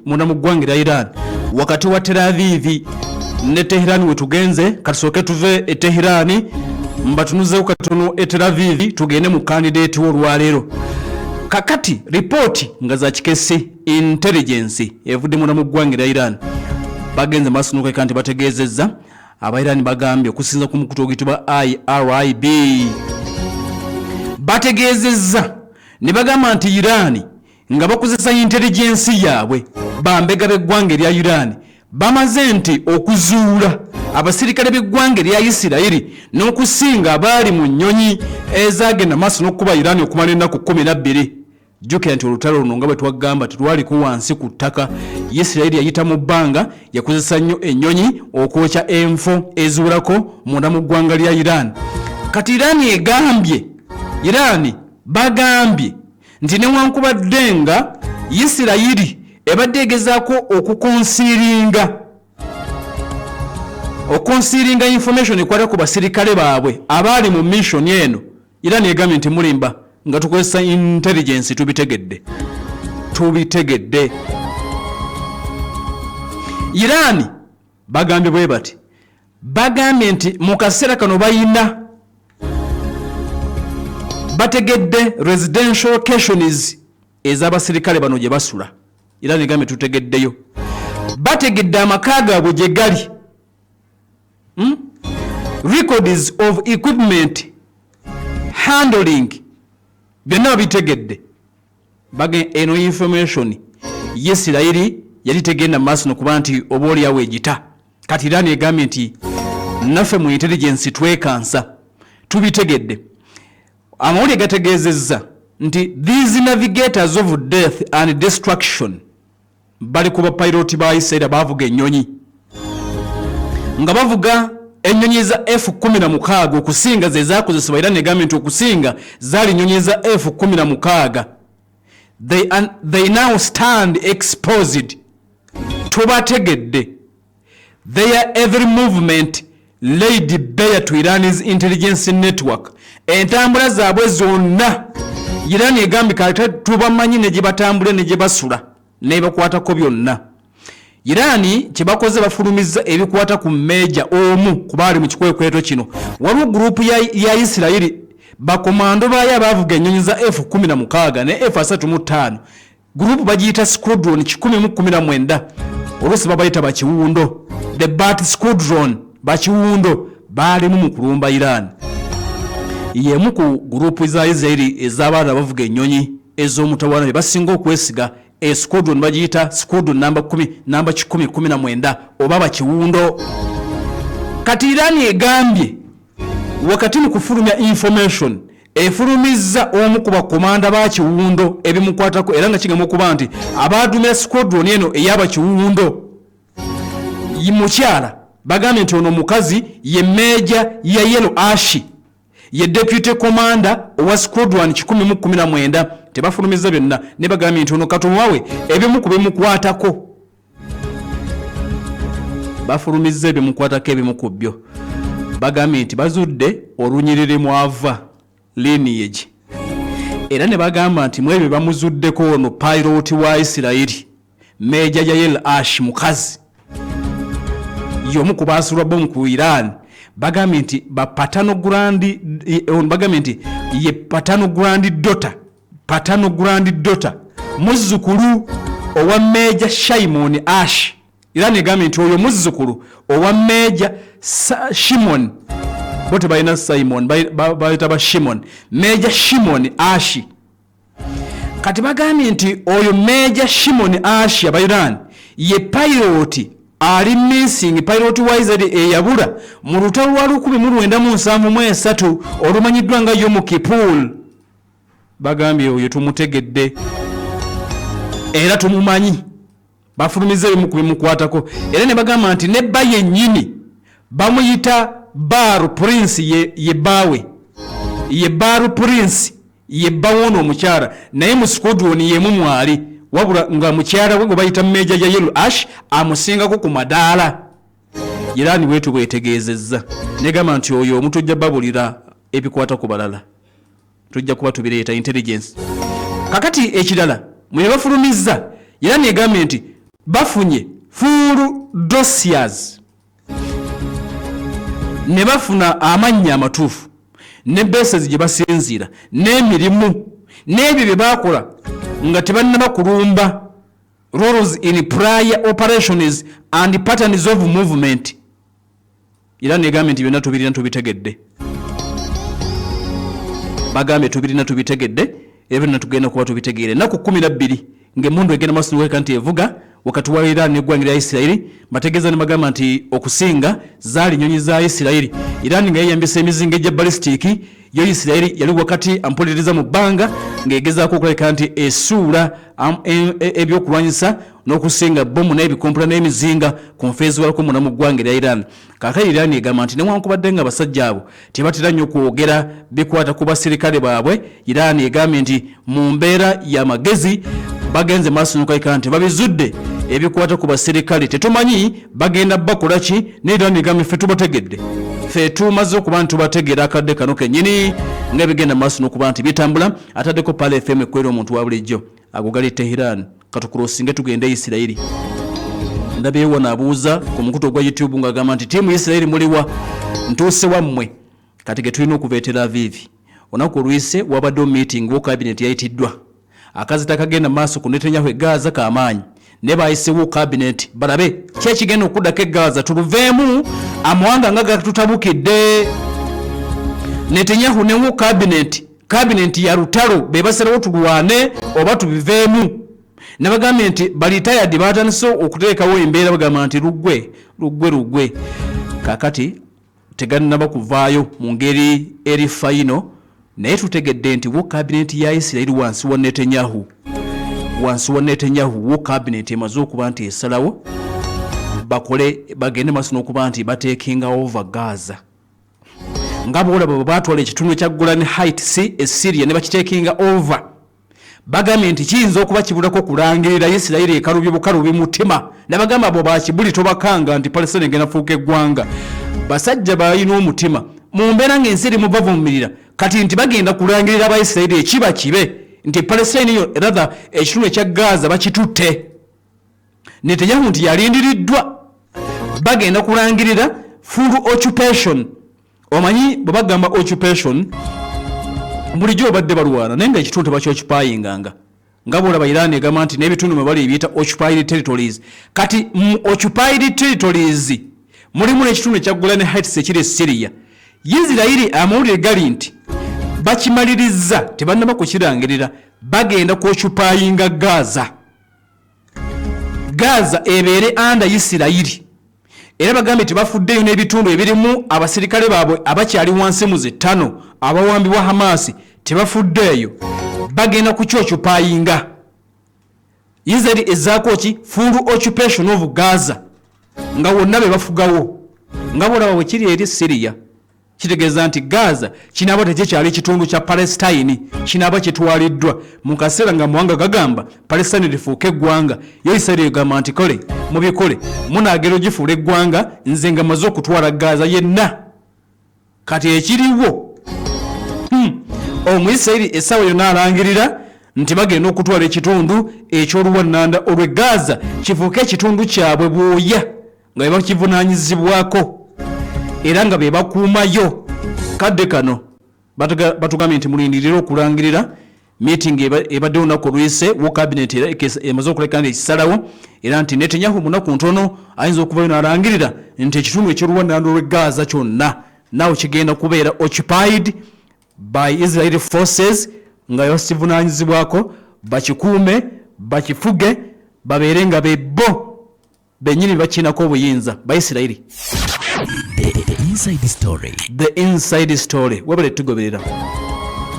munda mu ggwanga lya Iran wakati wa Tel Aviv ne Tehran wetugenze kasooke tuve e Tehran mbatunuzeewo katono e Tel Aviv tugende mu candidate w'olwaleero kakati report nga za kikesi intelligence evudde munda mu ggwanga lya Iran bagenze maaso n'okweka nti bategeezezza Abairani bagambye okusinza ku mukutu oguyitibwa IRIB bategeezezza ne bagamba nti Iran nga bakozesa intelligence yaabwe bambega b'eggwanga lya Iran bamaze nti okuzuula abasirikale b'eggwanga lya Isirayiri n'okusinga abaali mu nnyonyi ezagenda maaso n'okuba Iran okumala ennaku 12 jjukira nti olutalo luno nga bwe twagamba tetwaliko wansi ku ttaka Isirayiri yayita mu bbanga yakozesa nnyo ennyonyi okwokya enfo eziwulako munda mu ggwanga lya Iran kati Iran bagambye nti newankubadde nga Isirayiri ebadde egezaako okonsiringa information ekwata ku basirikale baabwe abaali mu mission eno Iran egambye nti mulimba nga tukozesa intelligence tubitegedde Iran bagambye bwe bati bagambye nti mu kaseera kano bategedde residential locations ez'abasirikale bano gye basula Iran egambye tutegeddeyo bategedde amaka gaabwe gye gali records of equipment handling byonna babitegedde eno information Isirayiri yali tegenda maaso nokuba nti oba oliawo egita kati Iran egambye nti naffe mu intelligence twekansa tubitegedde amawulire gategeezezza nti these navigators of death and destruction bali ku bapiloti ba Isirayiri bavuga ennyonyi nga bavuga ennyonyi za F-16 okusinga ze zaakozesebwa Iran egambye nti okusinga zaali nnyonyi za F-16 they now stand exposed tubategedde their every movement laid bare to Iran's intelligence network entambula zaabwe zonna Iran egambye kale tubamanyi ne gye batambula ne gye basula ne bakwatako byonna Iran kye bakoze bafulumizza ebikwata ku meja omu kubaali mu kikwekweto kino waliwo gurupu ya Isirayiri bakomando baayo abavuga ennyonyi za F-16 ne F-35 gurupu bagiyita squadron 119 oluusi babayita bakiwundo the bat squadron bakiwundo baalimu mu kulumba Iran yemu ku gurupu za Isirayiri ez'abaana bavuga ennyonyi ez'omutawaana be basinga okwesiga squadron bagiyita squadron namba 10 oba bakiwundo kati Iran egambye wakati mu kufulumya information efulumizza omu ku bakomanda ba kiwundo ebimukwatako era nga kigamba okuba nti abaadumira squadron eno ey'abakiwundo mukyala bagambye nti ono omukazi ye meja ya Yellow Ash ye deputy commander wa squadron 1019 tebafulumizza byonna ne bagambye nti ono katowawe ebimu ku bimukwatako bafulumizza ebimukwatako ebimu ku byo bagambye nti bazudde olunyiriri mwava lineage era ne bagamba nti mwebyo bamuzuddeko ono pilot wa Isirayiri meja ya Yellow Ash mukazi yomu ku baasulwa bomu ku Iran bagambye nti patano grand daughter muzzukulu owa meja Shimon Ash Iran egambye nti oyo muzzukulu owa meja Shimon bote balina Simon bayita ba Shimon meja Shimon Ash kati bagambye nti oyo meja Shimon Ash aba Iran ye pilot ali missing pilot wa Israel eyabula mu lutalo lwa 1973 olumanyiddwa nga Yom Kippur bagambye oyo tumutegedde era tumumanyi bafulumize ebimu ku bimukwatako era ne bagamba nti nebba yennyini bamuyita Baru Prince ye Baru Prince ye bawono omukyala naye mu squadron yemu mwali wabula nga mukyala we bayita meja ya Yellow Ash amusingako ku madaala Iran wetu bwetegeezezza negamba nti oyo omutujja babulira ebikwata ku balala tujja kuba tubireeta intelligence kakati ekirala mwe bafulumizza Iran egambye nti bafunye full dossiers ne bafuna amannya amatuufu ne bases gye basinziira n'emirimu n'ebyo bye baakola nga tebannaba kulumba roles in prior operations and patterns of movement. Era negambye nti byonna tubirina tubitegedde. Bagambye tubirina tubitegedde era byonna tugenda kuba tubitegeere. Ennaku 12 ng'emmundu egenda maaso n'okuweka nti evuga wakati wa Iran n'eggwanga lya Isirayiri bategeeza ne bagamba nti okusinga zaali nnyonyi za Isirayiri. Iran nga yeeyambisa emizinga egya ballistic yo Isirayiri yali wakati ampuliriza mu bbanga ng'egezaako okulabika nti esuula ebyokulwanyisa n'okusinga bomu n'ebikompula n'emizinga ku nfeezi walako muna mu ggwanga lya Iran. Kaakati Iran egamba nti newankubadde nga abasajja abo tebatera nnyo kwogera bikwata ku basirikale baabwe, Iran egambye nti mu mbeera y'amagezi bagenze maaso n'okulabika nti babizudde ebikwata ku basirikale tetumanyi bagenda bakola ki, ne Iran egambye ffe tubategedde. Ffe tumaze okuba nti tubategeera akadde kano kennyini ng'ebigenda maaso n'okuba nti bitambula. Ataddeko Pale FM ekwera omuntu wa bulijjo agugali Tehran katukulosinge tugende Isirayiri. Ndabyewo naabuuza ku mukutu ogwa YouTube ng'agamba nti tiimu Isirayiri muliwa ntuuse wammwe kati ge tulina okuva e Tel Aviv. Olunaku oluyise wabaddewo meeting wo cabinet yayitiddwa akazita kagenda maaso ku Netanyahu e Gaza k'amaanyi ne bayisewo cabinet balabe ki ekigenda okuddako e Gaza tuluveemu amawanga nga gatutabukidde. Netanyahu ne wo cabinet ya lutalo be basalawo tulwane oba tubiveemu. Ne bagambye nti balitayadi batandise okuteekawo embeera bagamba nti luggwe. Kaakati tegannaba kuvaayo mu ngeri eri fayino naye tutegedde nti wo cabinet ya Isirayiri wansi wa Netanyahu wo cabinet emaze okuba nti esalawo bakole bagende maaso n'okuba nti batekinga over Gaza. Nga boolaba batwala ekitundu kya Golan Heights e Syria ne bakitekinga over. Bagambye nti kiyinza okuba kibulako kulangirira Isirayiri ekalubye bukalubi mutima. Ne bagamba abo bakibuli tobakanga nti Palestine egenda fuuka eggwanga. Basajja balina omutima mu mbeera ng'ensi erimu bavumirira kati nti bagenda kulangirira Abayisirayiri ekiba kibe nti Palestine yo rather ekitundu ekya Gaza bakitutte. Netanyahu nti yalindiriddwa bagenda kulangirira full occupation. Omanyi bwe bagamba occupation bulijjo badde balwana naye nga ekitundu tebakyokupayinganga nga bwolaba Iran egamba nti n'ebitundu mwe bali ebiyita occupied territories. Kati mu occupied territories mulimu n'ekitundu ekya Golan Heights ekiri e Syria. Isirayiri amawulire gali nti bakimaliriza tebannaba kukirangirira bagenda ku occupyinga Gaza ebeere anda Isirayiri. Era bagambye tebafuddeyo n'ebitundu ebirimu abasirikale baabwe abakyali wansi mu 5 abawambi wa Hamas tebafuddeyo bagenda ku occupyinga. Isirayiri ezaako ki full occupation of Gaza nga wonna be bafugawo nga bolaba bwe kiri eri Syria. Kitegeeza nti Gaza kinaaba tekikyali ekitundu kya Palestine kinaaba kitwaliddwa mu kaseera nga muwanga gagamba Palestine lifuuke eggwanga. Yo Isirayiri egamba nti kole mubikole munaagera ogifuula eggwanga nze nga maze okutwala Gaza yenna. Kati ekiriwo Omuyisirayiri essaawa yonna alangirira nti bagenda okutwala ekitundu eky'oluwannanda olw'e Gaza kifuuke ekitundu kyabwe bwoya nga bebakivunaanyizibwako era nga be bakuumayo. Kadde kano batugambye nti mulindirira okulangirira meeting ebadde olunaku oluyise wo cabinet emaze okuleka nti ekisalawo era nti Netanyahu munaku ntono ayinza okuvayo n'alangirira nti ekitundu eky'oluwannanda olw'e Gaza kyonna naawe kigenda kubeera occupied by Israeli forces nga yosivunaanyizibwako bakikuume bakifuge babeere nga bebo bennyini bakinako obuyinza Bayisirayiri. The inside story. The inside story. Wabale tugoberera.